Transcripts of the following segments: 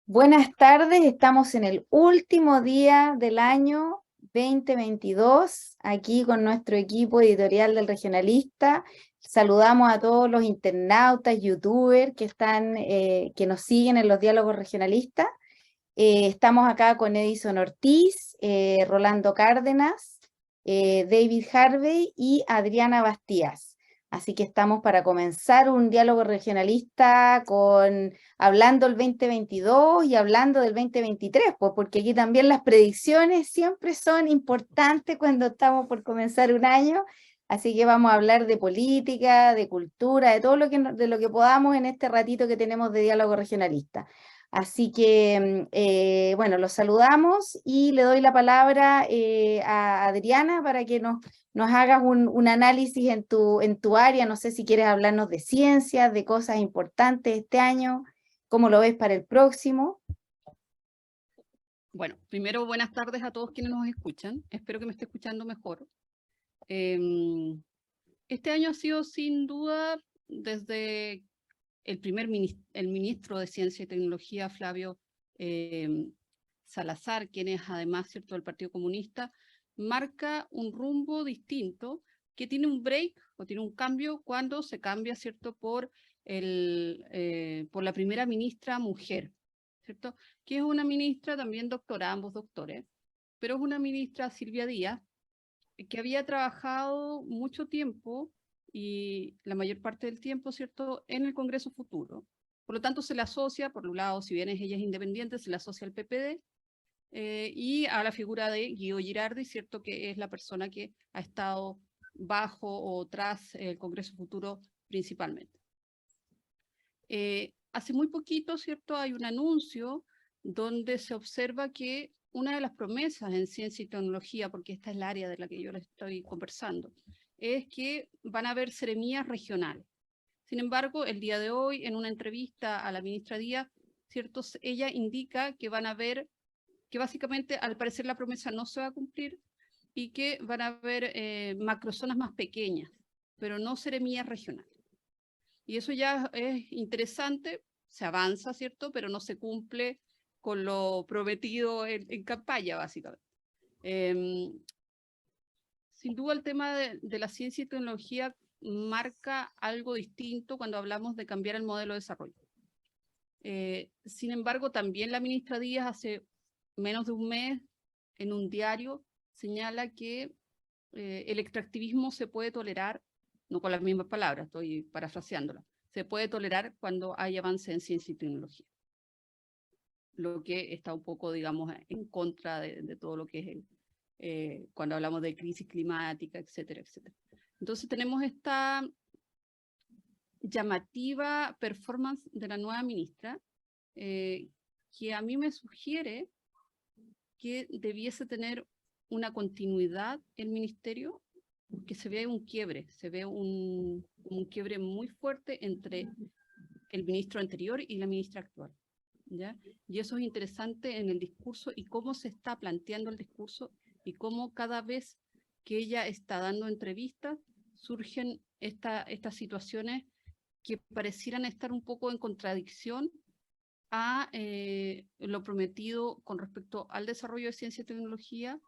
Buenas tardes, estamos en el último día del año 2022, aquí con nuestro equipo editorial del Regionalista. Saludamos a todos los internautas, youtubers que nos siguen en los diálogos regionalistas. Estamos acá con Edison Ortiz, Rolando Cárdenas, David Harvey y Adriana Bastías. Así que estamos para comenzar un diálogo regionalista hablando el 2022 y hablando del 2023, pues porque aquí también las predicciones siempre son importantes cuando estamos por comenzar un año. Así que vamos a hablar de política, de cultura, de todo de lo que podamos en este ratito que tenemos de diálogo regionalista. Así que, bueno, los saludamos y le doy la palabra a Adriana para que nos hagas un análisis en tu área. No sé si quieres hablarnos de ciencias, de cosas importantes este año, cómo lo ves para el próximo. Bueno, primero buenas tardes a todos quienes nos escuchan. Espero que me esté escuchando mejor. Este año ha sido sin duda desde el ministro de Ciencia y Tecnología, Flavio Salazar, quien es además cierto del Partido Comunista, marca un rumbo distinto que tiene un break o tiene un cambio cuando se cambia cierto por la primera ministra mujer, ¿cierto? Que es una ministra también doctora, ambos doctores, pero es una ministra, Silvia Díaz, que había trabajado mucho tiempo y la mayor parte del tiempo, ¿cierto?, en el Congreso Futuro. Por lo tanto, se le asocia, por un lado, si bien ella es independiente, se le asocia al PPD y a la figura de Guido Girardi, ¿cierto?, que es la persona que ha estado bajo o tras el Congreso Futuro principalmente. Hace muy poquito, ¿cierto?, hay un anuncio donde se observa que una de las promesas en ciencia y tecnología, porque esta es el área de la que yo les estoy conversando, es que van a haber seremías regionales. Sin embargo, el día de hoy, en una entrevista a la ministra Díaz, ¿cierto?, ella indica que van a haber, que básicamente al parecer la promesa no se va a cumplir y que van a haber macrozonas más pequeñas, pero no seremías regionales. Y eso ya es interesante, se avanza, ¿cierto?, pero no se cumple con lo prometido en campaña, básicamente. Sin duda el tema de la ciencia y tecnología marca algo distinto cuando hablamos de cambiar el modelo de desarrollo. Sin embargo, también la ministra Díaz hace menos de un mes en un diario señala que el extractivismo se puede tolerar, no con las mismas palabras, estoy parafraseándola, se puede tolerar cuando hay avance en ciencia y tecnología. Lo que está un poco, digamos, en contra de todo lo que es cuando hablamos de crisis climática, etcétera, etcétera. Entonces tenemos esta llamativa performance de la nueva ministra, que a mí me sugiere que debiese tener una continuidad el ministerio, que se ve un quiebre, se ve un quiebre muy fuerte entre el ministro anterior y la ministra actual, ¿ya? Y eso es interesante en el discurso y cómo se está planteando el discurso y cómo cada vez que ella está dando entrevistas surgen estas situaciones que parecieran estar un poco en contradicción a lo prometido con respecto al desarrollo de ciencia y tecnología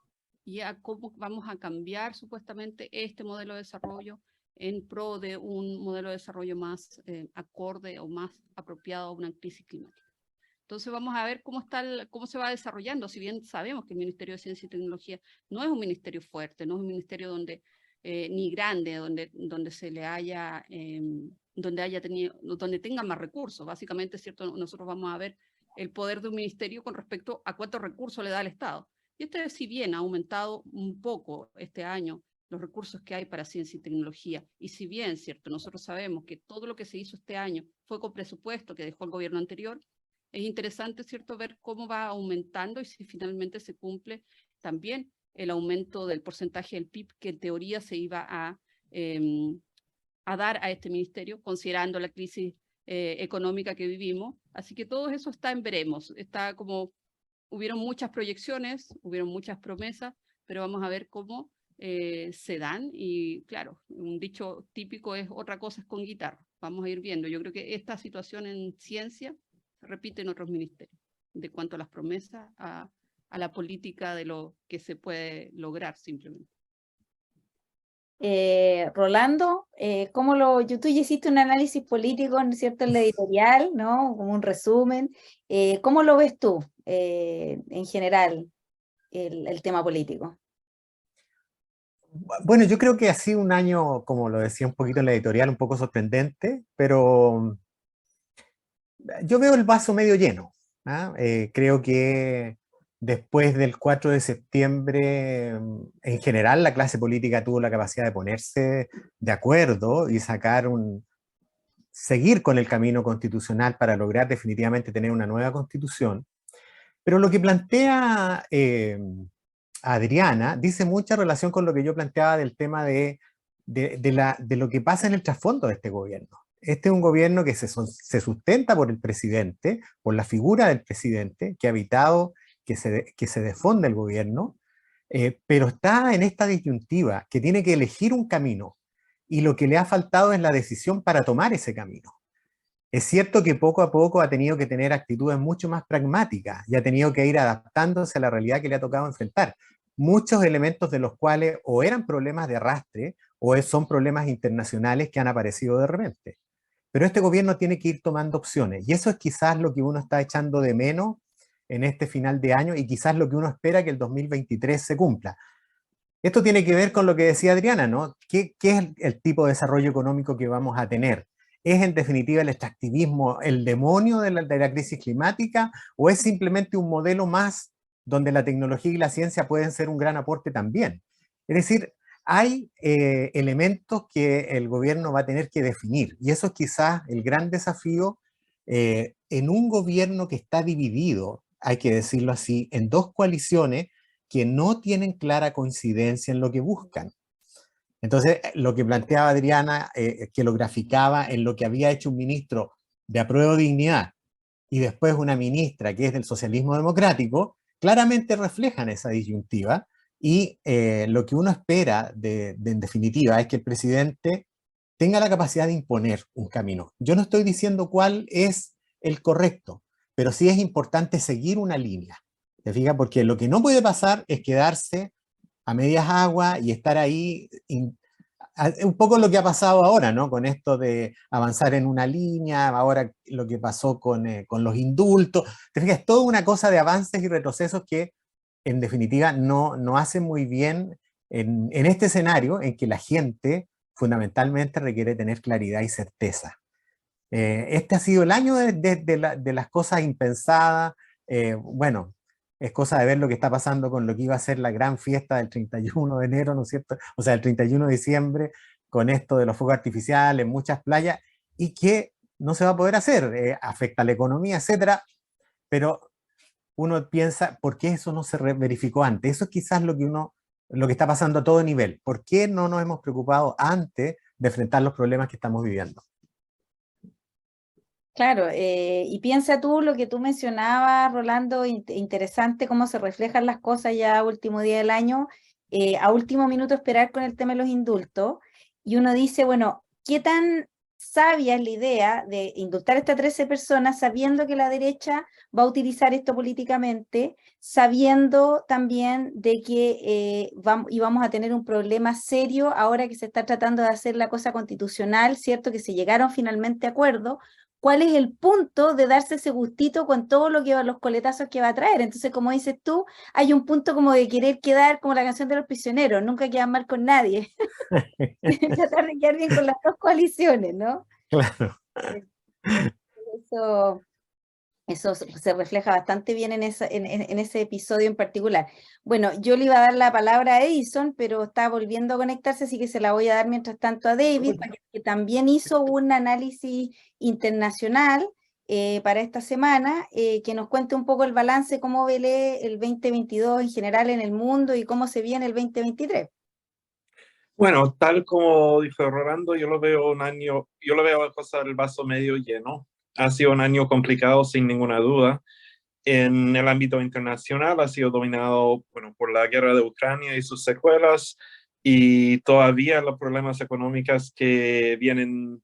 y a cómo vamos a cambiar supuestamente este modelo de desarrollo en pro de un modelo de desarrollo más acorde o más apropiado a una crisis climática. Entonces vamos a ver cómo se va desarrollando, si bien sabemos que el Ministerio de Ciencia y Tecnología no es un ministerio fuerte, no es un ministerio ni grande, donde se le haya donde tengan más recursos. Básicamente, ¿cierto? Nosotros vamos a ver el poder de un ministerio con respecto a cuántos recursos le da el Estado. Y si bien ha aumentado un poco este año los recursos que hay para ciencia y tecnología, y si bien, ¿cierto?, nosotros sabemos que todo lo que se hizo este año fue con presupuesto que dejó el gobierno anterior, es interesante, ¿cierto?, ver cómo va aumentando y si finalmente se cumple también el aumento del porcentaje del PIB que en teoría se iba a dar a este ministerio, considerando la crisis económica que vivimos. Así que todo eso está en veremos. Está como, hubieron muchas proyecciones, hubieron muchas promesas, pero vamos a ver cómo se dan. Y claro, un dicho típico es otra cosa es con guitarra. Vamos a ir viendo. Yo creo que esta situación en ciencia se repite en otros ministerios. de cuanto a las promesas a la política de lo que se puede lograr simplemente. Rolando, tú ya hiciste un análisis político, ¿no es cierto?, en la editorial, ¿no? Como un resumen. ¿Cómo lo ves tú en general el tema político? Bueno, yo creo que ha sido un año, como lo decía un poquito en la editorial, un poco sorprendente, pero yo veo el vaso medio lleno. ¿Ah? Creo que después del 4 de septiembre, en general, la clase política tuvo la capacidad de ponerse de acuerdo y seguir con el camino constitucional para lograr definitivamente tener una nueva constitución. Pero lo que plantea Adriana dice mucha relación con lo que yo planteaba del tema de lo que pasa en el trasfondo de este gobierno. Este es un gobierno que se sustenta por el presidente, por la figura del presidente, que ha evitado que se defonde el gobierno, pero está en esta disyuntiva, que tiene que elegir un camino, y lo que le ha faltado es la decisión para tomar ese camino. Es cierto que poco a poco ha tenido que tener actitudes mucho más pragmáticas y ha tenido que ir adaptándose a la realidad que le ha tocado enfrentar. Muchos elementos de los cuales o eran problemas de arrastre o son problemas internacionales que han aparecido de repente. Pero este gobierno tiene que ir tomando opciones y eso es quizás lo que uno está echando de menos en este final de año y quizás lo que uno espera que el 2023 se cumpla. Esto tiene que ver con lo que decía Adriana, ¿no? ¿Qué es el tipo de desarrollo económico que vamos a tener? ¿Es en definitiva el extractivismo el demonio de la crisis climática o es simplemente un modelo más donde la tecnología y la ciencia pueden ser un gran aporte también? Es decir, hay elementos que el gobierno va a tener que definir y eso es quizás el gran desafío en un gobierno que está dividido, hay que decirlo así, en dos coaliciones que no tienen clara coincidencia en lo que buscan. Entonces, lo que planteaba Adriana, que lo graficaba en lo que había hecho un ministro de Apruebo Dignidad y después una ministra que es del socialismo democrático, claramente reflejan esa disyuntiva y lo que uno espera en definitiva es que el presidente tenga la capacidad de imponer un camino. Yo no estoy diciendo cuál es el correcto, pero sí es importante seguir una línea. ¿Te fijas? Porque lo que no puede pasar es quedarse a medias aguas y estar ahí, un poco lo que ha pasado ahora, ¿no? Con esto de avanzar en una línea, ahora lo que pasó con los indultos. Te fijas, es toda una cosa de avances y retrocesos que en definitiva no hace muy bien en este escenario en que la gente fundamentalmente requiere tener claridad y certeza. Este ha sido el año de las cosas impensadas. Bueno, es cosa de ver lo que está pasando con lo que iba a ser la gran fiesta del 31 de enero, ¿no es cierto? O sea, el 31 de diciembre, con esto de los fuegos artificiales en muchas playas, y que no se va a poder hacer, afecta a la economía, etcétera, pero uno piensa, ¿por qué eso no se verificó antes? Eso es quizás lo que está pasando a todo nivel. ¿Por qué no nos hemos preocupado antes de enfrentar los problemas que estamos viviendo? Claro, y piensa tú lo que tú mencionabas, Rolando, interesante cómo se reflejan las cosas ya a último día del año, a último minuto esperar con el tema de los indultos, y uno dice, bueno, ¿qué tan sabia es la idea de indultar a estas 13 personas sabiendo que la derecha va a utilizar esto políticamente, sabiendo también de que vamos a tener un problema serio ahora que se está tratando de hacer la cosa constitucional, ¿cierto? Que se llegaron finalmente a acuerdo. ¿Cuál es el punto de darse ese gustito con todo lo que los coletazos que va a traer? Entonces, como dices tú, hay un punto como de querer quedar como la canción de los prisioneros, nunca quedan mal con nadie. Tratar de quedar bien con las dos coaliciones, ¿no? Claro. Eso, eso se refleja bastante bien en ese episodio en particular. Bueno, yo le iba a dar la palabra a Edison, pero está volviendo a conectarse, así que se la voy a dar mientras tanto a David, que también hizo un análisis internacional para esta semana, que nos cuente un poco el balance, cómo ve el 2022 en general en el mundo y cómo se viene el 2023. Bueno, tal como dijo Rolando, yo lo veo a cosa del vaso medio lleno. Ha sido un año complicado sin ninguna duda. En el ámbito internacional ha sido dominado, bueno, por la guerra de Ucrania y sus secuelas y todavía los problemas económicos que vienen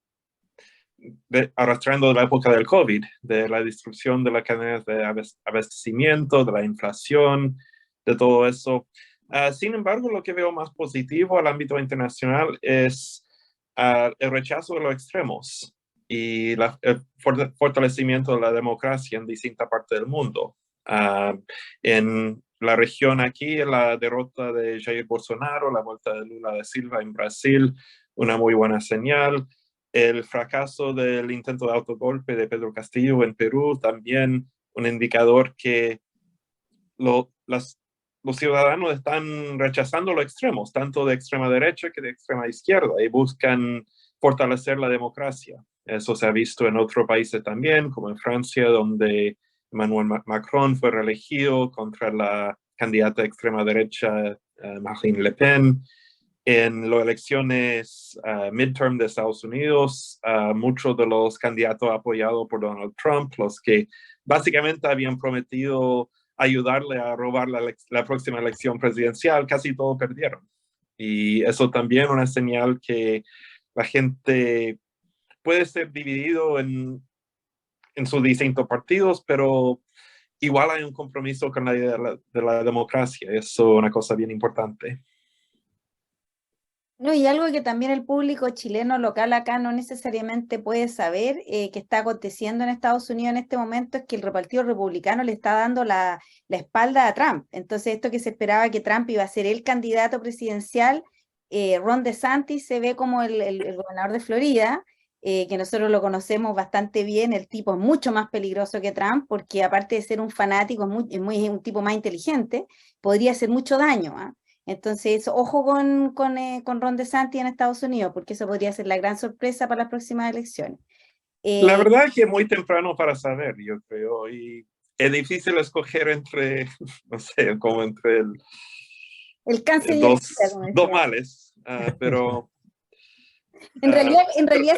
arrastrando de la época del COVID, de la destrucción de las cadenas de abastecimiento, de la inflación, de todo eso. Sin embargo, lo que veo más positivo al ámbito internacional es el rechazo de los extremos y el fortalecimiento de la democracia en distintas partes del mundo. En la región aquí, la derrota de Jair Bolsonaro, la vuelta de Lula da Silva en Brasil, una muy buena señal. El fracaso del intento de autogolpe de Pedro Castillo en Perú, también un indicador que los ciudadanos están rechazando los extremos, tanto de extrema derecha que de extrema izquierda, y buscan fortalecer la democracia. Eso se ha visto en otros países también, como en Francia, donde Emmanuel Macron fue reelegido contra la candidata de extrema derecha Marine Le Pen. En las elecciones midterm de Estados Unidos, muchos de los candidatos apoyados por Donald Trump, los que básicamente habían prometido ayudarle a robar la próxima elección presidencial, casi todos perdieron. Y eso también es una señal que la gente puede ser dividido en sus distintos partidos, pero igual hay un compromiso con la idea de la democracia. Eso es una cosa bien importante. No, y algo que también el público chileno local acá no necesariamente puede saber que está aconteciendo en Estados Unidos en este momento es que el Partido Republicano le está dando la espalda a Trump. Entonces esto que se esperaba que Trump iba a ser el candidato presidencial, Ron DeSantis se ve como el gobernador de Florida, que nosotros lo conocemos bastante bien. El tipo es mucho más peligroso que Trump porque aparte de ser un fanático es un tipo más inteligente, podría hacer mucho daño, ¿eh? Entonces, ojo con Ron DeSantis en Estados Unidos, porque eso podría ser la gran sorpresa para las próximas elecciones. La verdad es que es muy temprano para saber, yo creo, y es difícil escoger entre, no sé, como entre el cáncer y dos males, pero... En realidad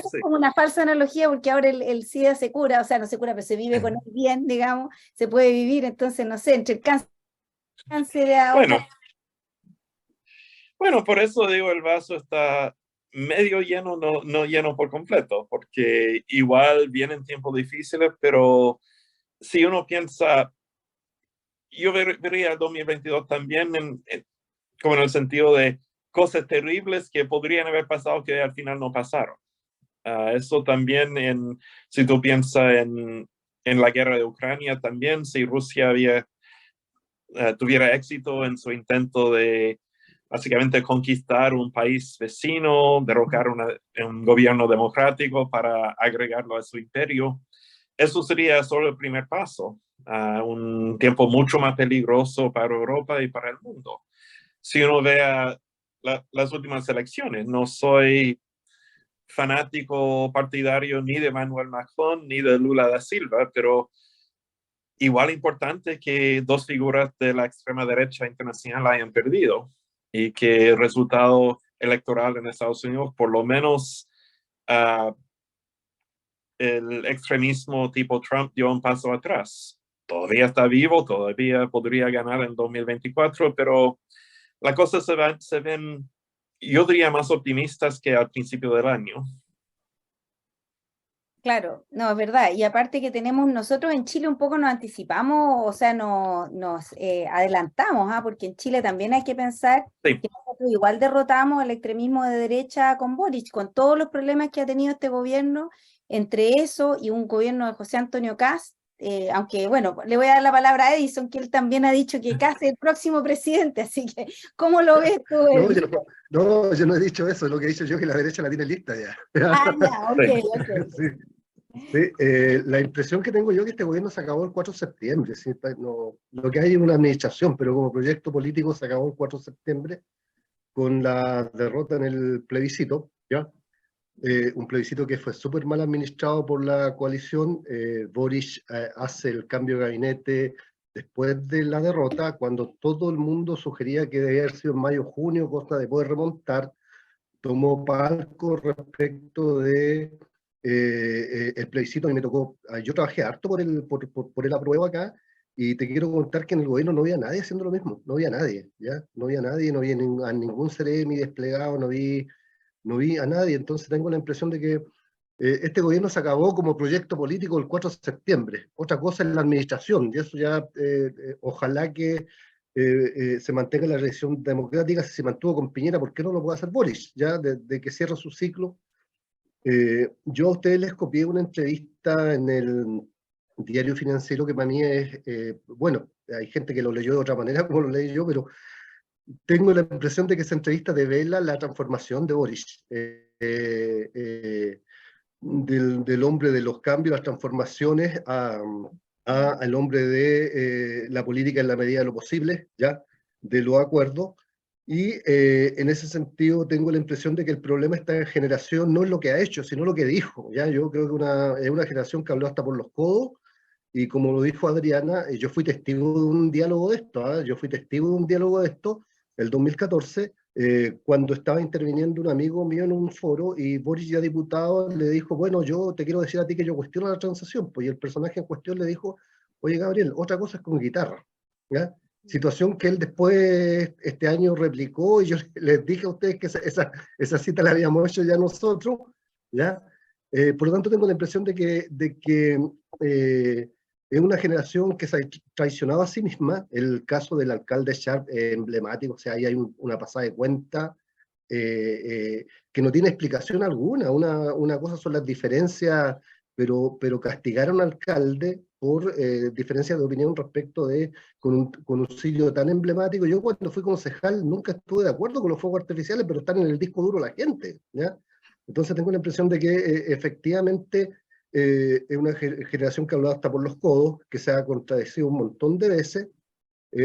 es como una falsa analogía, porque ahora el SIDA se cura, o sea, no se cura, pero se vive con él bien, digamos, se puede vivir. Entonces, no sé, entre el cáncer de ahora... Bueno, por eso digo, el vaso está medio lleno, no lleno por completo, porque igual vienen tiempos difíciles, pero si uno piensa, yo vería el 2022 también como en el sentido de cosas terribles que podrían haber pasado que al final no pasaron. Eso también, si tú piensas en la guerra de Ucrania, también si Rusia tuviera éxito en su intento de básicamente conquistar un país vecino, derrocar un gobierno democrático para agregarlo a su imperio, eso sería solo el primer paso a un tiempo mucho más peligroso para Europa y para el mundo. Si uno vea las últimas elecciones, no soy fanático partidario ni de Emmanuel Macron ni de Lula da Silva, pero igual importante que dos figuras de la extrema derecha internacional hayan perdido y que el resultado electoral en Estados Unidos, por lo menos el extremismo tipo Trump dio un paso atrás. Todavía está vivo, todavía podría ganar en 2024, pero las cosas se ven, yo diría, más optimistas que al principio del año. Claro, no, es verdad. Y aparte que nosotros en Chile un poco nos anticipamos, o sea, nos adelantamos, porque en Chile también hay que pensar Sí. que nosotros igual derrotamos el extremismo de derecha con Boric, con todos los problemas que ha tenido este gobierno, entre eso y un gobierno de José Antonio Kast, aunque bueno, le voy a dar la palabra a Edison, que él también ha dicho que Kast es el próximo presidente, así que, ¿cómo lo ves tú, Edison? Yo no he dicho eso, lo que he dicho yo es que la derecha la tiene lista ya. Ah, ya, ok. Sí. Sí, la impresión que tengo yo es que este gobierno se acabó el 4 de septiembre. ¿Sí? No, lo que hay es una administración, pero como proyecto político se acabó el 4 de septiembre con la derrota en el plebiscito, ¿ya? Un plebiscito que fue súper mal administrado por la coalición. Boric hace el cambio de gabinete después de la derrota, cuando todo el mundo sugería que debía haber sido en mayo o junio, cosa de poder remontar. Tomó palco respecto de el plebiscito. A mí me tocó, yo trabajé harto por el apruebo acá, y te quiero contar que en el gobierno no había nadie haciendo lo mismo, no había nadie, ¿ya? No había nadie, no había a ningún CEREMI desplegado, no vi a nadie. Entonces tengo la impresión de que Este gobierno se acabó como proyecto político el 4 de septiembre. Otra cosa es la administración, y eso ya ojalá que se mantenga la elección democrática. Si se mantuvo con Piñera, ¿por qué no lo puede hacer Boris? Ya de que cierra su ciclo. Yo a ustedes les copié una entrevista en el Diario Financiero que para mí es, bueno, hay gente que lo leyó de otra manera como lo leí yo, pero tengo la impresión de que esa entrevista devela la transformación de Boris. Del hombre de los cambios, las transformaciones, al hombre de la política en la medida de lo posible, ¿ya? De los acuerdos. Y en ese sentido tengo la impresión de que el problema de esta generación no es lo que ha hecho, sino lo que dijo, ¿ya? Yo creo que es una generación que habló hasta por los codos, y como lo dijo Adriana, yo fui testigo de un diálogo de esto, ¿eh? Yo fui testigo de un diálogo de esto el 2014, cuando estaba interviniendo un amigo mío en un foro, y Boris, ya diputado, le dijo, bueno, yo te quiero decir a ti que yo cuestiono la transacción, pues, y el personaje en cuestión le dijo, oye, Gabriel, otra cosa es con guitarra, ¿ya? Situación que él después, este año, replicó, y yo les dije a ustedes que esa cita la habíamos hecho ya nosotros, ¿ya? Por lo tanto, tengo la impresión de que es una generación que se ha traicionado a sí misma. El caso del alcalde Sharp es emblemático, o sea, ahí hay una pasada de cuenta que no tiene explicación alguna. Una cosa son las diferencias, pero castigar a un alcalde por diferencias de opinión respecto de, con un sitio tan emblemático. Yo cuando fui concejal nunca estuve de acuerdo con los fuegos artificiales, pero están en el disco duro la gente, ¿ya? Entonces tengo la impresión de que efectivamente es una generación que ha hablado hasta por los codos, que se ha contradecido un montón de veces.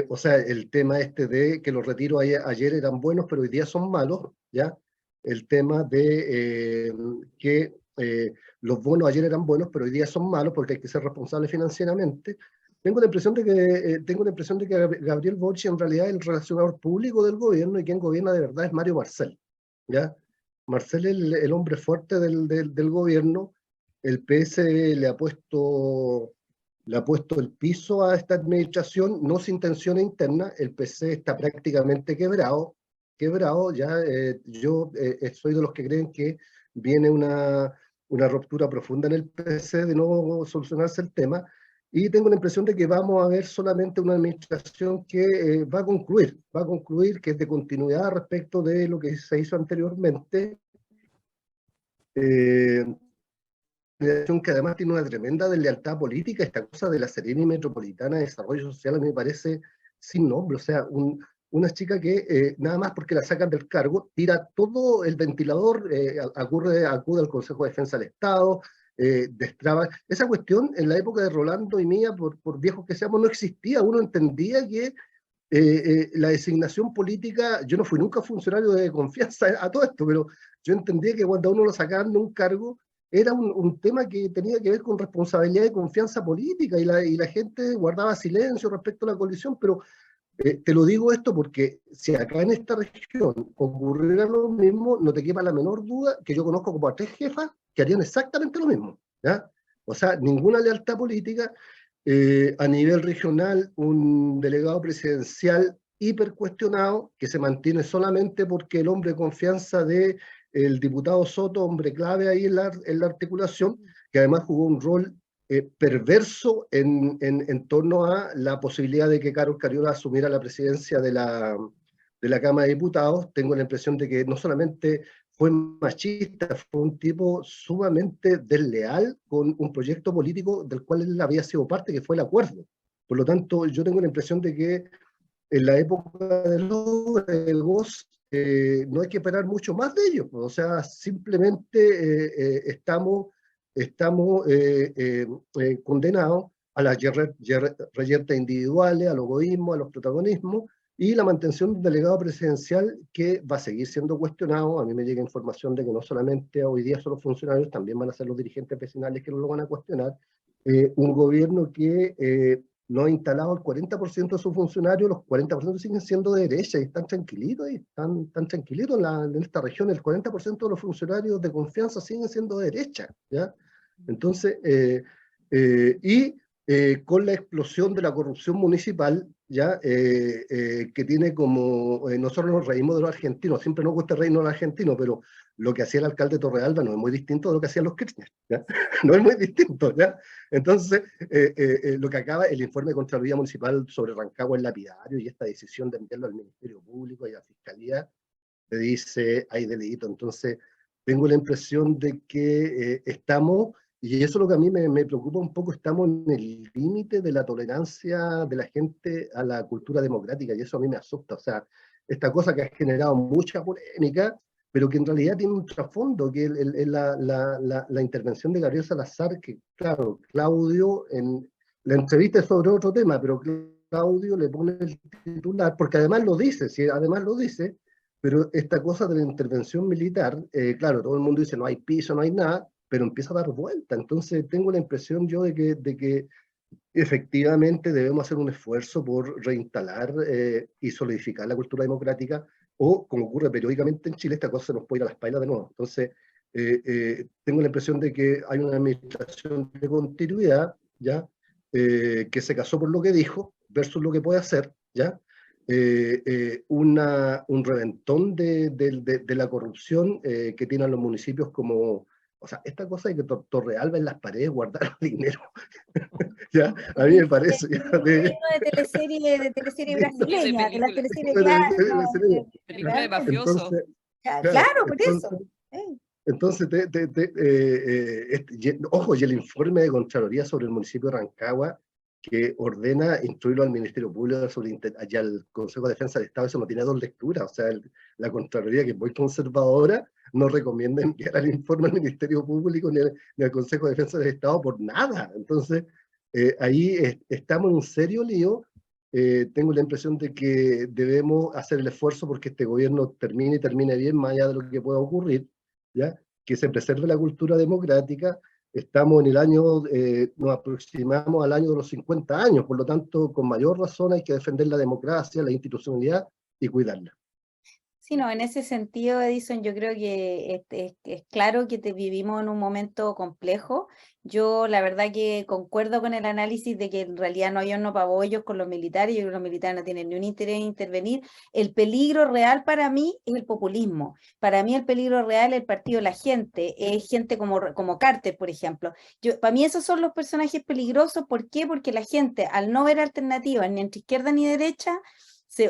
O sea, el tema este de que los retiros ayer eran buenos, pero hoy día son malos, ¿ya? El tema de que los bonos ayer eran buenos, pero hoy día son malos porque hay que ser responsable financieramente. Tengo la impresión de que Gabriel Boric en realidad es el relacionador público del gobierno, y quien gobierna de verdad es Mario Marcel, ¿ya? Marcel es el hombre fuerte del gobierno. El PS le ha puesto el piso a esta administración, no sin tensiones internas. El PC está prácticamente quebrado, ya. Yo soy de los que creen que viene una ruptura profunda en el PC de no solucionarse el tema, y tengo la impresión de que vamos a ver solamente una administración que va a concluir, que es de continuidad respecto de lo que se hizo anteriormente. Que además tiene una tremenda deslealtad política. Esta cosa de la Seremi Metropolitana de Desarrollo Social a mí me parece sin nombre. O sea, una chica que nada más porque la sacan del cargo, tira todo el ventilador, acude al Consejo de Defensa del Estado, destraba. Esa cuestión en la época de Rolando y mía, por viejos que seamos, no existía. Uno entendía que la designación política, yo no fui nunca funcionario de confianza a todo esto, pero yo entendía que cuando a uno lo sacaban de un cargo, era un tema que tenía que ver con responsabilidad y confianza política, y la gente guardaba silencio respecto a la coalición. Pero te lo digo esto porque si acá en esta región ocurriera lo mismo, no te quepa la menor duda que yo conozco como a 3 jefas que harían exactamente lo mismo, ¿ya? O sea, ninguna lealtad política. A nivel regional, un delegado presidencial hipercuestionado, que se mantiene solamente porque el hombre de confianza de el diputado Soto, hombre clave ahí en la articulación, que además jugó un rol perverso en torno a la posibilidad de que Carol Cariola asumiera la presidencia de la Cámara de Diputados. Tengo la impresión de que no solamente fue machista, fue un tipo sumamente desleal con un proyecto político del cual él había sido parte, que fue el acuerdo. Por lo tanto, yo tengo la impresión de que en la época de los egos no hay que esperar mucho más de ellos. O sea, simplemente estamos condenados a las reyertas individuales, al egoísmo, a los protagonismos, y la mantención de un delegado presidencial que va a seguir siendo cuestionado. A mí me llega información de que no solamente hoy día son los funcionarios, también van a ser los dirigentes vecinales que lo van a cuestionar. Un gobierno que no ha instalado el 40% de sus funcionarios. Los 40% siguen siendo de derecha y están tranquilitos, están tranquilitos en esta región. El 40% de los funcionarios de confianza siguen siendo de derecha, ¿ya? Entonces, con la explosión de la corrupción municipal, ya, que tiene como, nosotros nos reímos de los argentinos, siempre nos gusta reírnos de los argentinos, pero lo que hacía el alcalde Torrealba no es muy distinto de lo que hacían los Kirchner, ¿ya? No es muy distinto, ¿ya? Entonces, lo que acaba el informe de Contraloría Municipal sobre Rancagua es lapidario, y esta decisión de enviarlo al Ministerio Público y a la Fiscalía te dice hay delito. Entonces, tengo la impresión de que estamos, y eso es lo que a mí me preocupa un poco, estamos en el límite de la tolerancia de la gente a la cultura democrática, y eso a mí me asusta. O sea, esta cosa que ha generado mucha polémica, pero que en realidad tiene un trasfondo, que es la intervención de Gabriel Salazar, que claro, Claudio, en la entrevista es sobre otro tema, pero Claudio le pone el titular, porque además lo dice, sí, además lo dice, pero esta cosa de la intervención militar, claro, todo el mundo dice no hay piso, no hay nada, pero empieza a dar vuelta. Entonces tengo la impresión yo de que efectivamente debemos hacer un esfuerzo por reinstalar y solidificar la cultura democrática, o como ocurre periódicamente en Chile, esta cosa se nos puede ir a la espalda de nuevo. Entonces, tengo la impresión de que hay una administración de continuidad, ¿ya? Que se casó por lo que dijo versus lo que puede hacer, ¿ya? Un reventón de la corrupción que tienen los municipios como, o sea, esta cosa de que Torrealba en las paredes guardar dinero, ¿ya? A mí me parece, ya, de teleserie brasileña, de las teleseries, claro, no, Película de claro, mafioso. entonces, claro, por eso. entonces ojo, y el informe de Contraloría sobre el municipio de Rancagua, que ordena instruirlo al Ministerio Público y al Consejo de Defensa del Estado, eso no tiene dos lecturas. O sea, la Contraloría, que es muy conservadora, no recomienda enviar el informe al Ministerio Público ni al Consejo de Defensa del Estado por nada. Entonces, ahí estamos en un serio lío. Tengo la impresión de que debemos hacer el esfuerzo porque este gobierno termine y termine bien, más allá de lo que pueda ocurrir, ¿ya? Que se preserve la cultura democrática. Estamos en el año, nos aproximamos al año de los 50 años, por lo tanto, con mayor razón hay que defender la democracia, la institucionalidad y cuidarla. Sí, no, en ese sentido, Edison, yo creo que es claro que vivimos en un momento complejo. Yo la verdad que concuerdo con el análisis de que en realidad no hay horno para bollos con los militares. Yo creo que los militares no tienen ni un interés en intervenir. El peligro real para mí es el populismo. Para mí el peligro real es el partido de la gente, es gente como Carter, por ejemplo. Para mí esos son los personajes peligrosos. ¿Por qué? Porque la gente, al no ver alternativas ni entre izquierda ni derecha,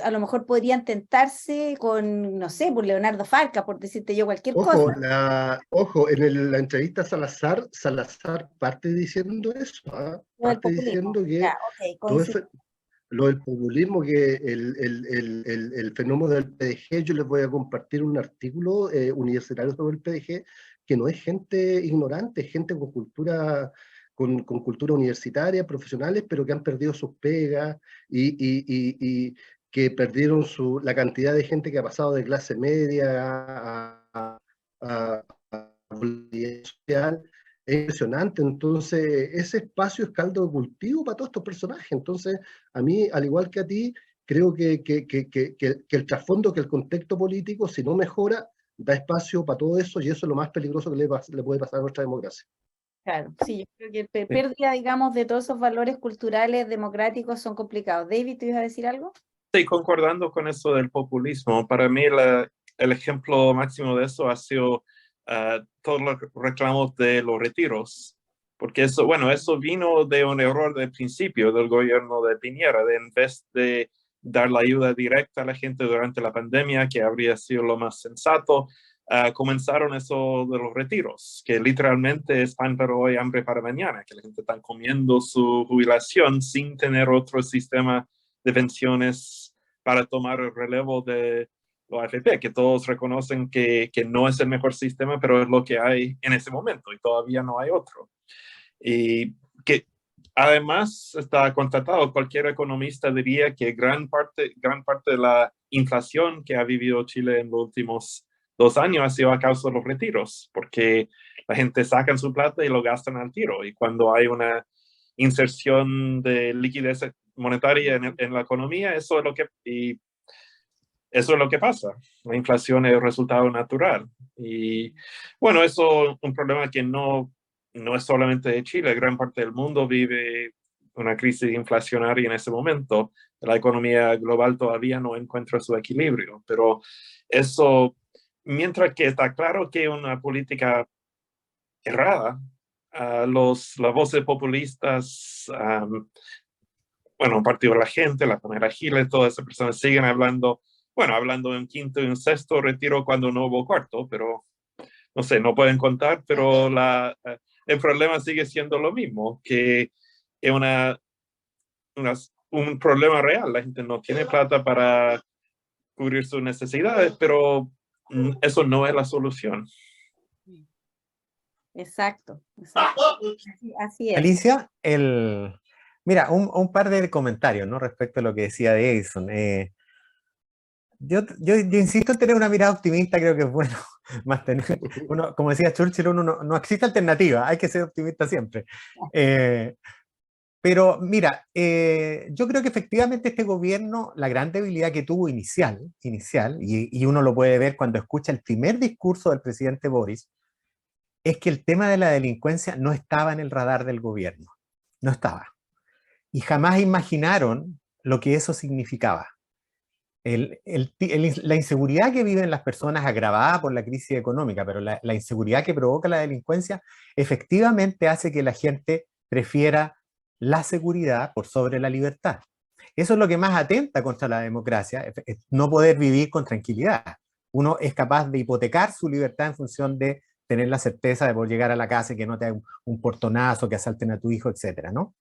a lo mejor podrían tentarse con, no sé, por Leonardo Farca, por decirte yo cualquier cosa. Ojo, la entrevista a Salazar parte diciendo eso, parte diciendo que ya, todo lo del populismo, que el fenómeno del PDG, yo les voy a compartir un artículo universitario sobre el PDG, que no es gente ignorante, es gente con cultura, con cultura universitaria, profesionales, pero que han perdido sus pegas y que perdieron la cantidad de gente que ha pasado de clase media a social. Es impresionante. Entonces ese espacio es caldo de cultivo para todos estos personajes. Entonces a mí, al igual que a ti, creo que el trasfondo, que el contexto político, si no mejora, da espacio para todo eso, y eso es lo más peligroso que le puede pasar a nuestra democracia. Claro, sí, yo creo que pérdida, digamos, de todos esos valores culturales democráticos son complicados. David, ¿te ibas a decir algo? Sí, concordando con eso del populismo, para mí el ejemplo máximo de eso ha sido todos los reclamos de los retiros, porque eso, bueno, eso vino de un error del principio del gobierno de Piñera, de en vez de dar la ayuda directa a la gente durante la pandemia, que habría sido lo más sensato, comenzaron eso de los retiros, que literalmente es pan para hoy, hambre para mañana, que la gente está comiendo su jubilación sin tener otro sistema de pensiones para tomar el relevo de la AFP, que todos reconocen que no es el mejor sistema, pero es lo que hay en ese momento y todavía no hay otro. Y que además está constatado, cualquier economista diría que gran parte de la inflación que ha vivido Chile en los últimos 2 años ha sido a causa de los retiros, porque la gente saca su plata y lo gastan al tiro, y cuando hay una inserción de liquidez monetaria en la economía, eso es lo que pasa. La inflación es el resultado natural. Y bueno, eso es un problema que no es solamente de Chile, gran parte del mundo vive una crisis inflacionaria en ese momento, la economía global todavía no encuentra su equilibrio, pero eso, mientras que está claro que una política errada, las voces populistas, bueno, Partido de la Gente, la Pamela Giles, todas esas personas siguen hablando, bueno, hablando de un quinto y un sexto retiro cuando no hubo cuarto, pero no sé, no pueden contar, pero el problema sigue siendo lo mismo, que es un problema real. La gente no tiene plata para cubrir sus necesidades, pero eso no es la solución. Exacto, exacto. Así es. Alicia, mira, un par de comentarios, ¿no? Respecto a lo que decía de Edison. Yo insisto en tener una mirada optimista, creo que es bueno mantener, como decía Churchill, no existe alternativa, hay que ser optimista siempre. Pero mira, yo creo que efectivamente este gobierno, la gran debilidad que tuvo inicial, y uno lo puede ver cuando escucha el primer discurso del presidente Boris, es que el tema de la delincuencia no estaba en el radar del gobierno, no estaba. Y jamás imaginaron lo que eso significaba. La inseguridad que viven las personas agravada por la crisis económica, pero la inseguridad que provoca la delincuencia efectivamente hace que la gente prefiera la seguridad por sobre la libertad. Eso es lo que más atenta contra la democracia, es no poder vivir con tranquilidad. Uno es capaz de hipotecar su libertad en función de tener la certeza de poder llegar a la casa y que no te hagan un portonazo, que asalten a tu hijo, etcétera, ¿no?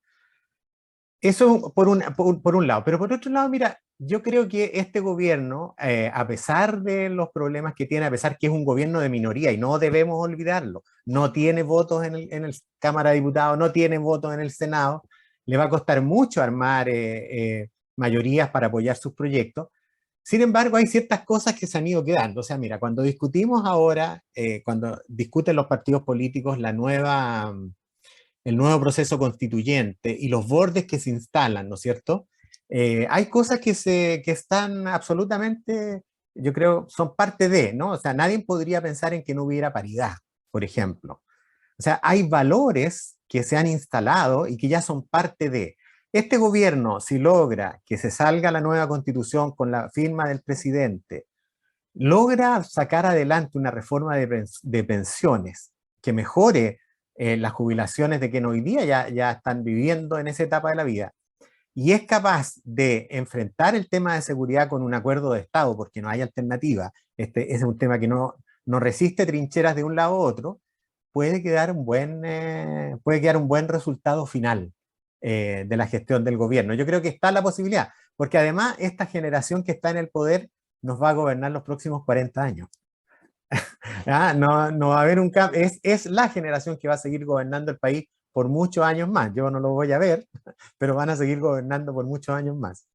Eso por un lado. Pero por otro lado, mira, yo creo que este gobierno, a pesar de los problemas que tiene, a pesar que es un gobierno de minoría, y no debemos olvidarlo, no tiene votos en el Cámara de Diputados, no tiene votos en el Senado, le va a costar mucho armar mayorías para apoyar sus proyectos. Sin embargo, hay ciertas cosas que se han ido quedando. O sea, mira, cuando discutimos ahora, cuando discuten los partidos políticos el nuevo proceso constituyente y los bordes que se instalan, ¿no es cierto? Hay cosas que están absolutamente, yo creo, son parte de, ¿no? O sea, nadie podría pensar en que no hubiera paridad, por ejemplo. O sea, hay valores que se han instalado y que ya son parte de. Este gobierno, si logra que se salga la nueva constitución con la firma del presidente, logra sacar adelante una reforma de pensiones que mejore las jubilaciones de quienes hoy día ya están viviendo en esa etapa de la vida, y es capaz de enfrentar el tema de seguridad con un acuerdo de Estado, porque no hay alternativa, este es un tema que no resiste trincheras de un lado a otro, puede quedar un buen resultado final de la gestión del gobierno. Yo creo que está la posibilidad, porque además esta generación que está en el poder nos va a gobernar los próximos 40 años. No va a haber un cambio, es la generación que va a seguir gobernando el país por muchos años más. Yo no lo voy a ver, pero van a seguir gobernando por muchos años más.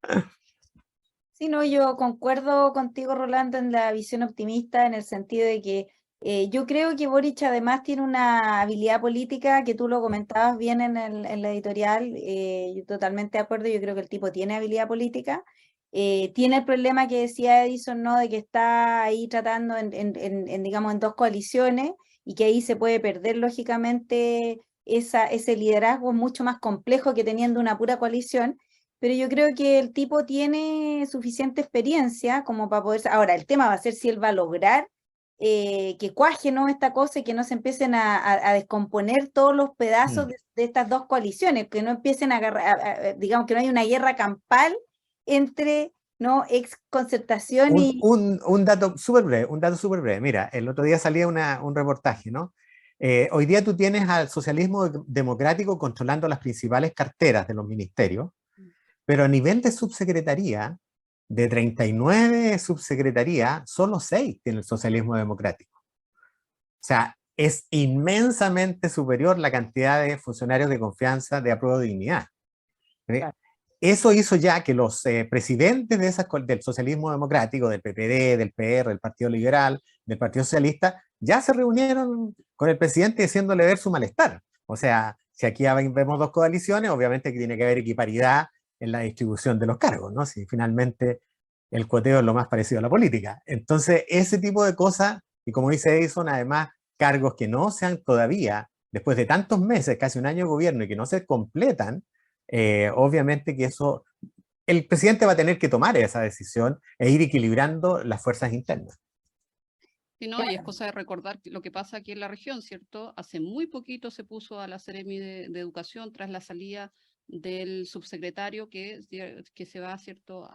Sí, no, yo concuerdo contigo, Rolando, en la visión optimista, en el sentido de que yo creo que Boric además tiene una habilidad política que tú lo comentabas bien en la editorial, yo totalmente de acuerdo, yo creo que el tipo tiene habilidad política, tiene el problema que decía Edison, ¿no? De que está ahí tratando digamos, en dos coaliciones y que ahí se puede perder lógicamente ese liderazgo mucho más complejo que teniendo una pura coalición. Pero yo creo que el tipo tiene suficiente experiencia como para poder... Ahora, el tema va a ser si él va a lograr que cuaje, ¿no? Esta cosa y que no se empiecen a descomponer todos los pedazos de estas dos coaliciones, que no empiecen a agarrar, digamos que no hay una guerra campal entre, ¿no? Ex concertación y... Un dato súper breve. Mira, el otro día salía un reportaje, ¿no? Hoy día tú tienes al socialismo democrático controlando las principales carteras de los ministerios, pero a nivel de subsecretaría, de 39 subsecretarías, solo 6 tiene el socialismo democrático. O sea, es inmensamente superior la cantidad de funcionarios de confianza de apruebo de dignidad. Claro. Eso hizo ya que los presidentes del socialismo democrático, del PPD, del PR, del Partido Liberal, del Partido Socialista, ya se reunieron con el presidente haciéndole ver su malestar. O sea, si aquí vemos dos coaliciones, obviamente que tiene que haber equiparidad en la distribución de los cargos, ¿no? Si finalmente el cuoteo es lo más parecido a la política. Entonces, ese tipo de cosas, y como dice Edison, además, cargos que no sean todavía, después de tantos meses, casi un año de gobierno, y que no se completan, obviamente que eso el presidente va a tener que tomar esa decisión e ir equilibrando las fuerzas internas. Sí, ¿no? Y es cosa de recordar lo que pasa aquí en la región, ¿cierto? Hace muy poquito se puso a la Seremi de Educación tras la salida del subsecretario que se va, ¿cierto?,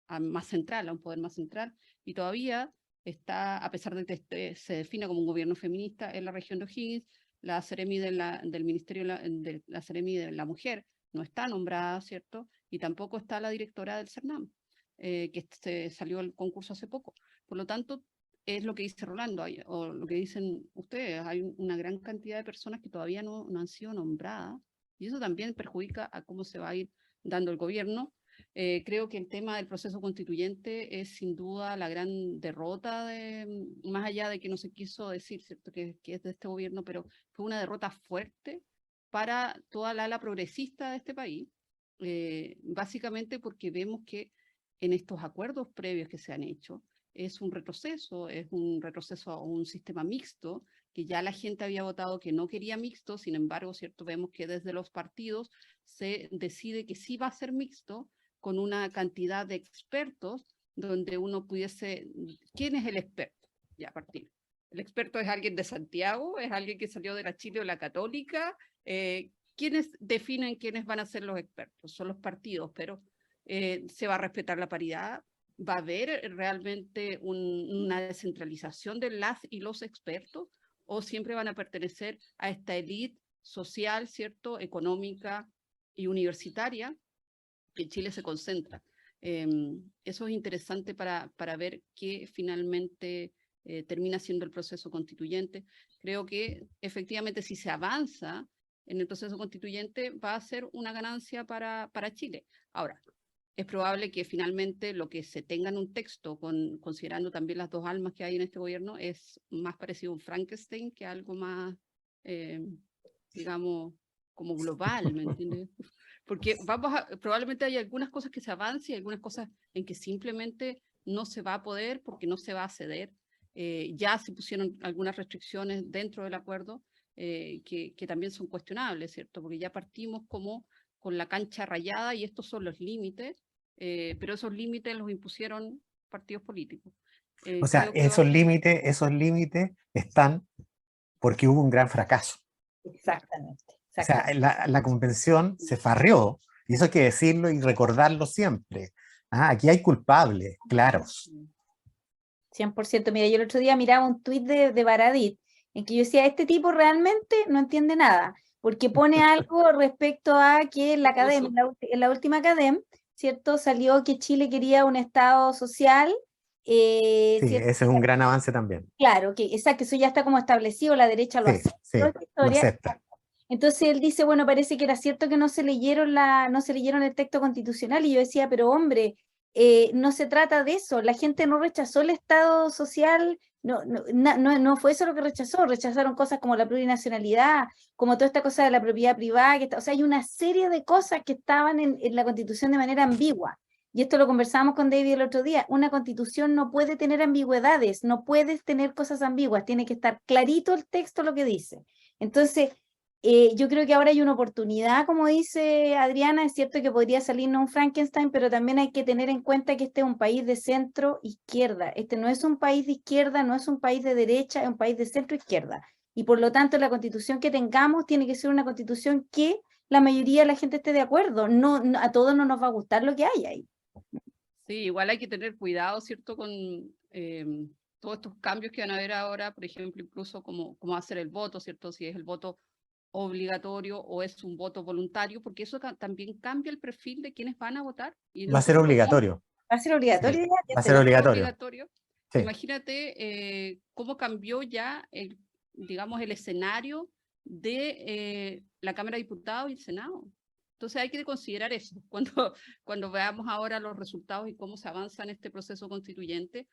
a más central, a un poder más central, y todavía está, a pesar de que se define como un gobierno feminista en la región de O'Higgins, la Seremi del Ministerio de la Seremi de la Mujer no está nombrada, ¿cierto? Y tampoco está la directora del CERNAM, que salió el concurso hace poco. Por lo tanto, es lo que dice Rolando, o lo que dicen ustedes, hay una gran cantidad de personas que todavía no han sido nombradas, y eso también perjudica a cómo se va a ir dando el gobierno. Creo que el tema del proceso constituyente es sin duda la gran derrota, más allá de que no se quiso decir, ¿cierto?, que es de este gobierno, pero fue una derrota fuerte para toda la ala progresista de este país, básicamente porque vemos que en estos acuerdos previos que se han hecho, es un retroceso a un sistema mixto, que ya la gente había votado que no quería mixto, sin embargo, ¿cierto?, vemos que desde los partidos se decide que sí va a ser mixto, con una cantidad de expertos, donde uno pudiese, ¿quién es el experto? Ya, a partir. ¿El experto es alguien de Santiago? ¿Es alguien que salió de la Chile o la Católica? ¿Quiénes definen quiénes van a ser los expertos? Son los partidos, pero se va a respetar la paridad. ¿Va a haber realmente una descentralización de las y los expertos? ¿O siempre van a pertenecer a esta élite social, ¿cierto?, económica y universitaria, que Chile se concentra? Eso es interesante para ver qué finalmente termina siendo el proceso constituyente. Creo que efectivamente si se avanza en el proceso constituyente va a ser una ganancia para Chile. Ahora, es probable que finalmente lo que se tenga en un texto, considerando también las dos almas que hay en este gobierno, es más parecido a un Frankenstein que algo más, digamos, como global, ¿me entiendes? Porque probablemente hay algunas cosas que se avancen y algunas cosas en que simplemente no se va a poder porque no se va a ceder. Ya se pusieron algunas restricciones dentro del acuerdo que también son cuestionables, ¿cierto? Porque ya partimos como con la cancha rayada y estos son los límites, pero esos límites los impusieron partidos políticos. O sea, esos límites están porque hubo un gran fracaso. Exactamente. O sea, la convención se farrió, y eso hay que decirlo y recordarlo siempre. Aquí hay culpables, claros. 100%. Mira, yo el otro día miraba un tuit de Baradit, en que yo decía, este tipo realmente no entiende nada, porque pone algo respecto a que en la academia, en la última academia, ¿cierto?, salió que Chile quería un Estado social. Sí, ¿cierto? ese es un gran avance también. Claro, que eso ya está como establecido, la derecha lo acepta. Sí, lo acepta. Entonces él dice, bueno, parece que era cierto que no se leyeron el texto constitucional, y yo decía, pero hombre, no se trata de eso, la gente no rechazó el Estado social, no fue eso lo que rechazaron cosas como la plurinacionalidad, como toda esta cosa de la propiedad privada, o sea, hay una serie de cosas que estaban en la Constitución de manera ambigua. Y esto lo conversábamos con David el otro día, una constitución no puede tener ambigüedades, no puedes tener cosas ambiguas, tiene que estar clarito el texto lo que dice. Entonces, yo creo que ahora hay una oportunidad, como dice Adriana, es cierto que podría salirnos un Frankenstein, pero también hay que tener en cuenta que este es un país de centro-izquierda, este no es un país de izquierda, no es un país de derecha, es un país de centro-izquierda, y por lo tanto la constitución que tengamos tiene que ser una constitución que la mayoría de la gente esté de acuerdo, a todos no nos va a gustar lo que hay ahí. Sí, igual hay que tener cuidado, ¿cierto?, con todos estos cambios que van a haber ahora, por ejemplo, incluso cómo hacer el voto, ¿cierto?, si es el voto obligatorio o es un voto voluntario, porque eso también cambia el perfil de quienes van a votar. Va a ser obligatorio. ¿Va a ser obligatorio? Sí, va a ser obligatorio. Sí. Imagínate cómo cambió ya digamos, el escenario de la Cámara de Diputados y el Senado. Entonces hay que considerar eso cuando veamos ahora los resultados y cómo se avanza en este proceso constituyente.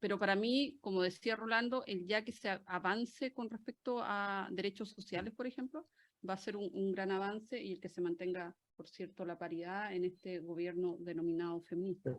Pero para mí, como decía Rolando, el ya que se avance con respecto a derechos sociales, por ejemplo, va a ser un gran avance, y el que se mantenga, por cierto, la paridad en este gobierno denominado feminista.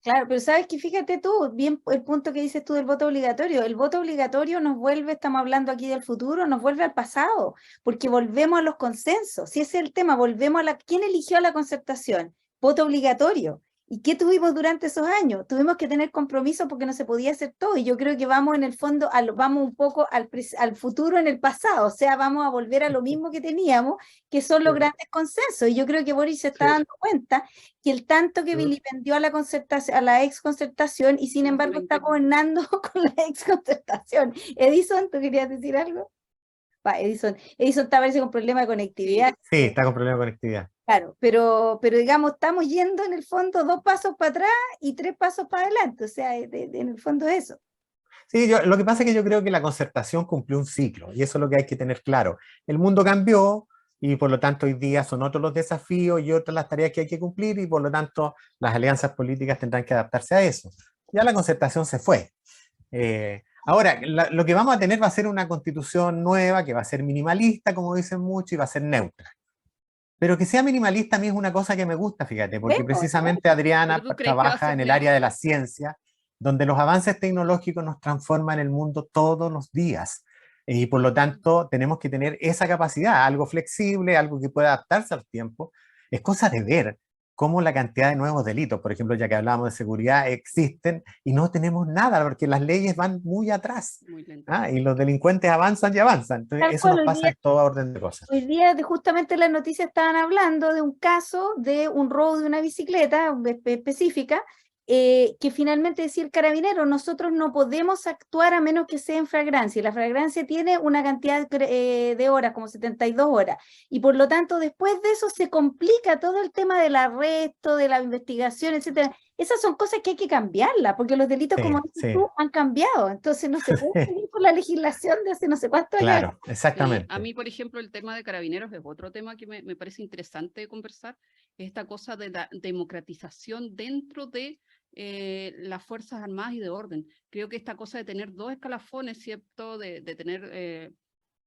Claro, pero sabes que fíjate tú, bien el punto que dices tú del voto obligatorio. El voto obligatorio nos vuelve, estamos hablando aquí del futuro, nos vuelve al pasado, porque volvemos a los consensos. Si ese es el tema, volvemos a ¿quién eligió a la concertación? voto obligatorio. ¿Y qué tuvimos durante esos años? Tuvimos que tener compromisos porque no se podía hacer todo, y yo creo que vamos en el fondo, vamos un poco al futuro en el pasado, o sea, vamos a volver a lo mismo que teníamos, que son los grandes consensos, y yo creo que Boris se está dando cuenta que el tanto que vilipendió a la concertación, a la ex concertación, y sin embargo está gobernando con la ex concertación. Edison, ¿tú querías decir algo? Edison está parece con problema de conectividad. Sí, está con problema de conectividad. Claro, pero digamos, estamos yendo en el fondo 2 pasos para atrás y 3 pasos para adelante, o sea, en el fondo es eso. Sí, lo que pasa es que yo creo que la concertación cumplió un ciclo, y eso es lo que hay que tener claro. El mundo cambió, y por lo tanto hoy día son otros los desafíos y otras las tareas que hay que cumplir, y por lo tanto las alianzas políticas tendrán que adaptarse a eso. Ya la concertación se fue. Ahora, lo que vamos a tener va a ser una constitución nueva, que va a ser minimalista, como dicen muchos, y va a ser neutra. Pero que sea minimalista a mí es una cosa que me gusta, fíjate, porque precisamente Adriana trabaja en el área de la ciencia, donde los avances tecnológicos nos transforman el mundo todos los días. Y por lo tanto tenemos que tener esa capacidad, algo flexible, algo que pueda adaptarse al tiempo. Es cosa de ver cómo la cantidad de nuevos delitos, por ejemplo, ya que hablábamos de seguridad, existen y no tenemos nada, porque las leyes van muy atrás. Y los delincuentes avanzan y avanzan. Entonces, eso nos pasa en toda orden de cosas. Hoy día, justamente en las noticias estaban hablando de un caso de un robo de una bicicleta específica, que finalmente decía el carabinero, nosotros no podemos actuar a menos que sea en flagrancia, y la flagrancia tiene una cantidad de horas, como 72 horas, y por lo tanto después de eso se complica todo el tema del arresto, de la investigación, etcétera. Esas son cosas que hay que cambiarlas, porque los delitos, como dices tú, han cambiado, entonces no se puede seguir con la legislación de hace no sé cuántos años. Claro, exactamente. A mí, por ejemplo, el tema de carabineros es otro tema que me parece interesante conversar, esta cosa de la democratización dentro de las Fuerzas Armadas y de orden. Creo que esta cosa de tener 2 escalafones, ¿cierto? De tener,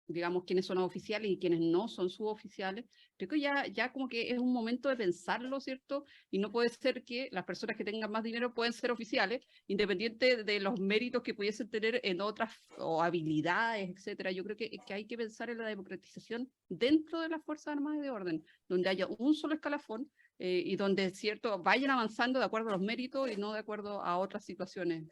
digamos, quienes son oficiales y quienes no son suboficiales, creo que ya como que es un momento de pensarlo, ¿cierto? Y no puede ser que las personas que tengan más dinero pueden ser oficiales, independiente de los méritos que pudiesen tener en otras, o habilidades, etcétera. Yo creo que hay que pensar en la democratización dentro de las Fuerzas Armadas y de orden, donde haya un solo escalafón, y donde, ¿cierto?, vayan avanzando de acuerdo a los méritos y no de acuerdo a otras situaciones.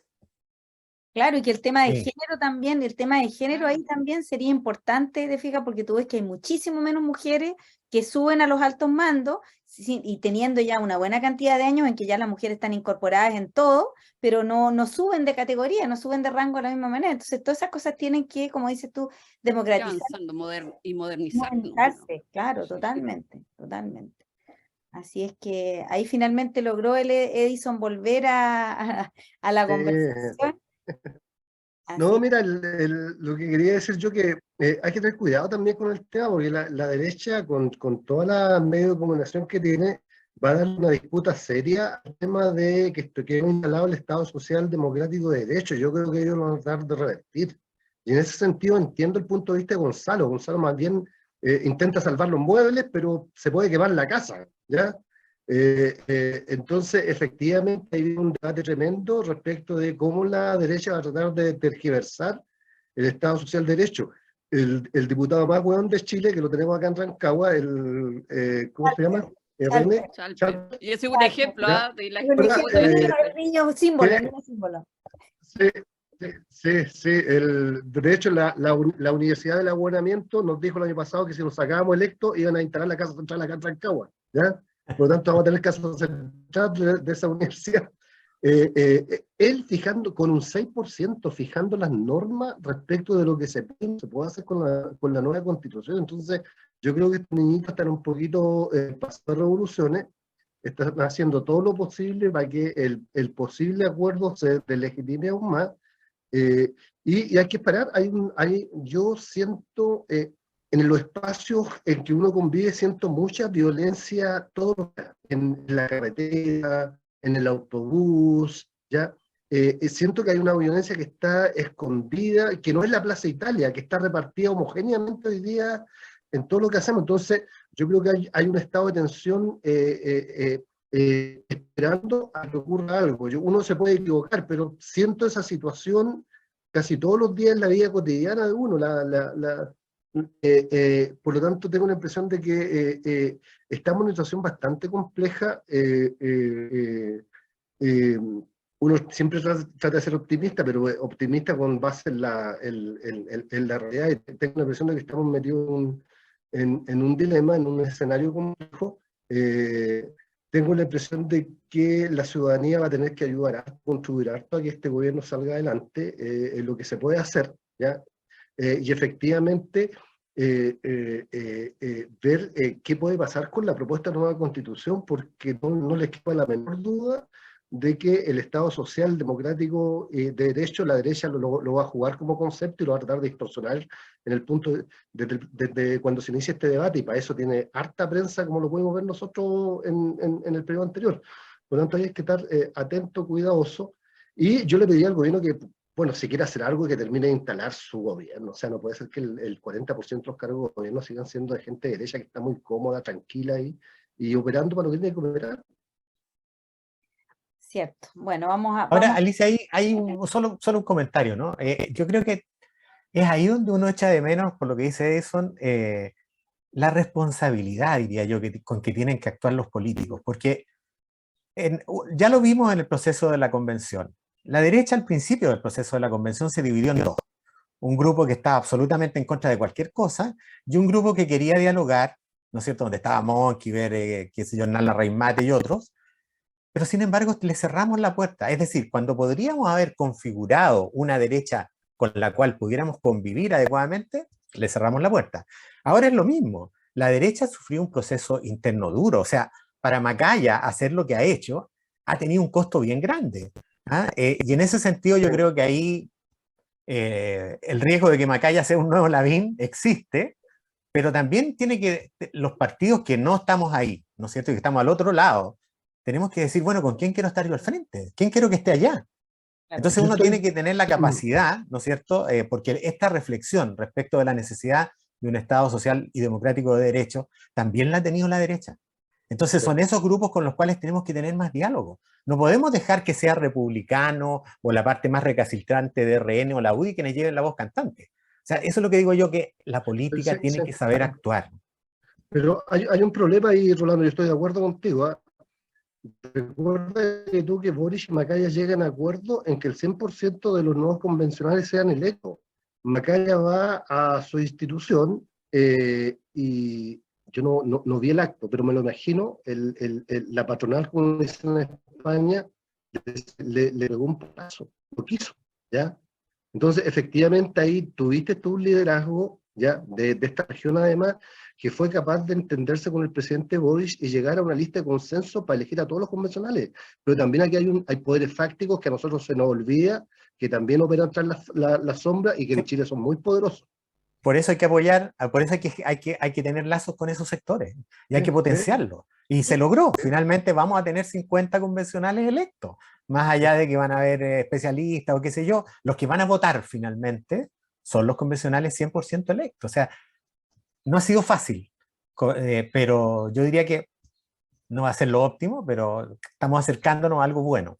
Claro, y que el tema de género también, el tema de género ahí también sería importante, de fija, porque tú ves que hay muchísimo menos mujeres que suben a los altos mandos, y teniendo ya una buena cantidad de años en que ya las mujeres están incorporadas en todo, pero no suben de categoría, no suben de rango de la misma manera. Entonces todas esas cosas tienen que, como dices tú, democratizarse y modernizarse. Claro, totalmente. Así es que ahí finalmente logró el Edison volver a la conversación. No, mira, lo que quería decir yo que hay que tener cuidado también con el tema, porque la derecha, con toda la medio de comunicación que tiene, va a dar una disputa seria al tema de que hemos instalado el Estado Social Democrático de Derecho. Yo creo que ellos lo van a tratar de revertir. Y en ese sentido entiendo el punto de vista de Gonzalo. Gonzalo más bien intenta salvar los muebles, pero se puede quemar la casa, ¿ya? Entonces, efectivamente, hay un debate tremendo respecto de cómo la derecha va a tratar de tergiversar el Estado Social de Derecho. El diputado más hueón de Chile, que lo tenemos acá en Rancagua, ¿cómo se llama? Chalpe. Y ese es un ejemplo de la niño símbolo. Sí. De hecho, la Universidad del Abuenamiento nos dijo el año pasado que si nos sacábamos electos iban a instalar la Casa Central acá en Rancagua, ¿ya? Por lo tanto, vamos a tener Casa Central de esa universidad. Él fijando, con un 6%, fijando las normas respecto de lo que se puede hacer con la nueva Constitución. Entonces, yo creo que estos niñitos están un poquito pasados de revoluciones, están haciendo todo lo posible para que el posible acuerdo se delegitime aún más. Y hay que esperar. Yo siento, en los espacios en que uno convive, siento mucha violencia todos los días, en la carretera, en el autobús, ¿ya? Siento que hay una violencia que está escondida, que no es la Plaza Italia, que está repartida homogéneamente hoy día en todo lo que hacemos. Entonces, yo creo que hay un estado de tensión esperando a que ocurra algo. Uno se puede equivocar, pero siento esa situación casi todos los días en la vida cotidiana de uno, la Por lo tanto, tengo la impresión de que estamos en una situación bastante compleja. Uno siempre trata de ser optimista, pero optimista con base en la realidad. Y tengo la impresión de que estamos metidos en un dilema, en un escenario complejo. Tengo la impresión de que la ciudadanía va a tener que ayudar a contribuir harto a que este gobierno salga adelante en lo que se puede hacer, ¿ya? Y efectivamente ver qué puede pasar con la propuesta de nueva constitución, porque no les queda la menor duda de que el Estado social, democrático, de derecho, la derecha lo va a jugar como concepto y lo va a tratar de distorsionar en el punto desde cuando se inicia este debate, y para eso tiene harta prensa, como lo pudimos ver nosotros en el periodo anterior. Por lo tanto, hay que estar atento, cuidadoso, y yo le pediría al gobierno que, bueno, si quiere hacer algo, que termine de instalar su gobierno. O sea, no puede ser que el 40% de los cargos de gobierno sigan siendo de gente de derecha que está muy cómoda, tranquila y operando para lo que tiene que operar. Cierto. Bueno, vamos a... Ahora, vamos- Alicia, hay solo un comentario, ¿no? Yo creo que es ahí donde uno echa de menos, por lo que dice Edison, la responsabilidad, diría yo, con que tienen que actuar los políticos, porque ya lo vimos en el proceso de la convención. La derecha al principio del proceso de la convención se dividió en dos. Un grupo que estaba absolutamente en contra de cualquier cosa y un grupo que quería dialogar, ¿no es cierto?, donde estaba Monkever, qué sé yo, Nala Reimate y otros, pero sin embargo le cerramos la puerta. Es decir, cuando podríamos haber configurado una derecha con la cual pudiéramos convivir adecuadamente, le cerramos la puerta. Ahora es lo mismo. La derecha sufrió un proceso interno duro. O sea, para Macaya hacer lo que ha hecho ha tenido un costo bien grande. ¿Ah? Y en ese sentido yo creo que ahí el riesgo de que Macaya sea un nuevo Lavín existe, pero también tiene que, los partidos que no estamos ahí, ¿no es cierto?, que estamos al otro lado, tenemos que decir, bueno, ¿con quién quiero estar yo al frente? ¿Quién quiero que esté allá? Entonces uno tiene que tener la capacidad, ¿no es cierto?, porque esta reflexión respecto de la necesidad de un Estado social y democrático de derecho, también la ha tenido la derecha. Entonces son esos grupos con los cuales tenemos que tener más diálogo. No podemos dejar que sea republicano o la parte más recalcitrante de RN o la UDI quienes lleven la voz cantante. O sea, eso es lo que digo yo, que la política tiene que saber actuar. Pero hay un problema ahí, Rolando, yo estoy de acuerdo contigo. Recuerda que tú, que Boric y Macaya llegan a acuerdo en que el 100% de los nuevos convencionales sean electos. Macaya va a su institución y yo no vi el acto, pero me lo imagino, la patronal, como dicen en España, le pegó un paso, lo quiso, ¿ya? Entonces, efectivamente, ahí tuviste tú un liderazgo, ¿ya?, de esta región, además, que fue capaz de entenderse con el presidente Boric y llegar a una lista de consenso para elegir a todos los convencionales. Pero también aquí hay poderes fácticos que a nosotros se nos olvida, que también operan tras la sombra y que en Chile son muy poderosos. Por eso hay que apoyar, por eso hay que tener lazos con esos sectores y hay que potenciarlos. Y se logró. Finalmente vamos a tener 50 convencionales electos. Más allá de que van a haber especialistas o qué sé yo, los que van a votar finalmente son los convencionales 100% electos. O sea, no ha sido fácil, pero yo diría que no va a ser lo óptimo, pero estamos acercándonos a algo bueno.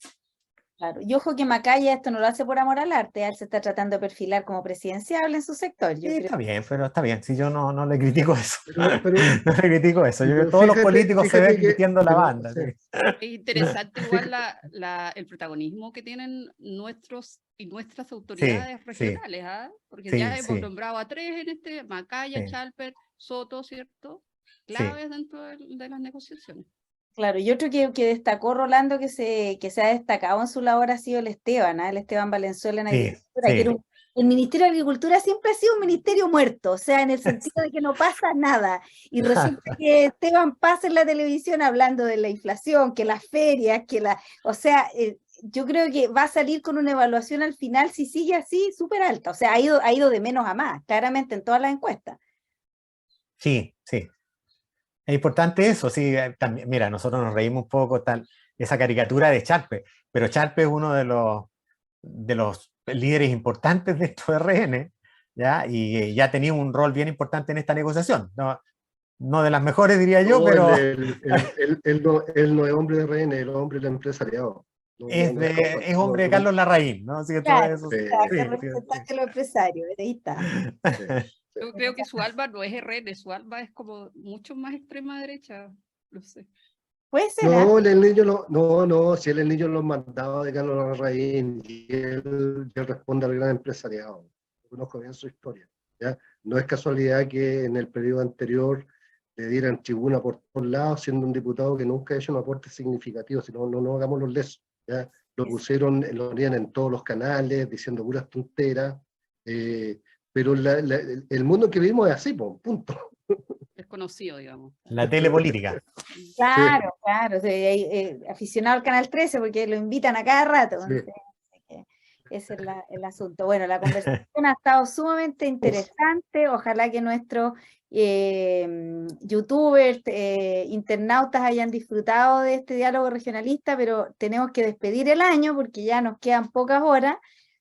Claro. Y ojo que Macaya esto no lo hace por amor al arte, él se está tratando de perfilar como presidenciable en su sector. Yo creo. Está bien, pero está bien. Si yo no le critico eso. Pero no le critico eso. Yo creo que todos los políticos se ven vistiendo la banda. Sí. Es interesante igual el protagonismo que tienen nuestras autoridades regionales, ¿ah? Porque ya hemos nombrado a tres en este, Macaya, Chalper, Soto, ¿cierto? Claves dentro de las negociaciones. Claro, y otro que destacó Rolando, que se ha destacado en su labor, ha sido el Esteban Valenzuela en Agricultura, que era el Ministerio de Agricultura siempre ha sido un ministerio muerto, o sea, en el sentido de que no pasa nada, y resulta que Esteban pasa en la televisión hablando de la inflación, que las ferias, o sea, yo creo que va a salir con una evaluación al final, si sigue así, súper alta, o sea, ha ido de menos a más, claramente en todas las encuestas. Sí. Es importante eso, sí. También, mira, nosotros nos reímos un poco esa caricatura de Charpe, pero Charpe es uno de los líderes importantes de estos RN, ¿ya? Y ya tenía un rol bien importante en esta negociación. No de las mejores, diría yo, pero... Él no es hombre de RN, él es hombre del empresariado. Es hombre de Carlos Larraín, ¿no? ¿Cierto? Claro, eso, representante de los empresarios, ahí está. Yo creo que su alma no es RN, su alma es como mucho más extrema derecha, no sé. Puede ser, ¿ah? No, el niño no, si él el niño lo mandaba de Carlos Larraín y él responde al gran empresariado. Yo conozco bien su historia, ¿ya? No es casualidad que en el periodo anterior le dieran tribuna por todos lados, siendo un diputado que nunca ha hecho un aporte significativo, si no hagamos los lesos, ¿ya? Lo pusieron, lo ponían en todos los canales, diciendo puras tonteras, pero el mundo en que vivimos es así, punto. Desconocido, digamos. La telepolítica. Claro, claro. Sí, aficionado al Canal 13 porque lo invitan a cada rato. Sí. Entonces, ese es el asunto. Bueno, la conversación ha estado sumamente interesante. Ojalá que nuestros youtubers, internautas hayan disfrutado de este diálogo regionalista, pero tenemos que despedir el año porque ya nos quedan pocas horas.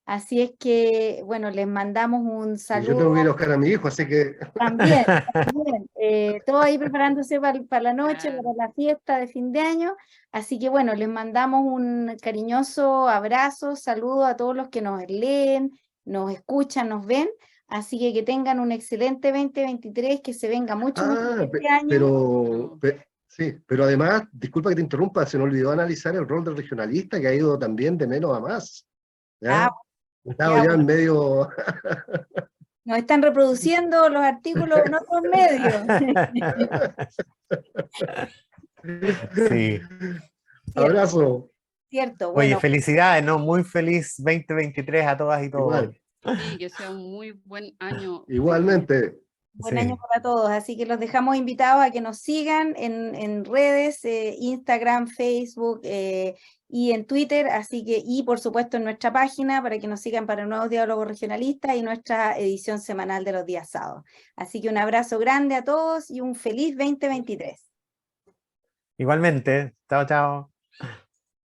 Así es que, bueno, les mandamos un Y saludo. yo tengo que ir a buscar a mi hijo, así que... También, también. Todo ahí preparándose para la noche, Claro. para la fiesta de fin de año. Así que bueno, les mandamos un cariñoso abrazo, saludo a todos los que nos leen, nos escuchan, nos ven. Así que tengan un excelente 2023, que se venga mucho mejor este año. Sí, pero además, disculpa que te interrumpa, se me olvidó analizar el rol del regionalista, que ha ido también de menos a más. ¿Ya? Estaba ya en medio... Nos están reproduciendo los artículos en otros medios. Sí. Abrazo. Cierto, Oye, bueno, felicidades, ¿no? Muy feliz 2023 a todas y todos. Igual. Sí, que sea un muy buen año. Igualmente. buen Sí. año para todos. Así que los dejamos invitados a que nos sigan en redes, Instagram, Facebook y en Twitter. Así que, y por supuesto en nuestra página para que nos sigan para nuevos diálogos regionalistas y nuestra edición semanal de los días sábados. Así que un abrazo grande a todos y un feliz 2023. Igualmente. Chao, chao.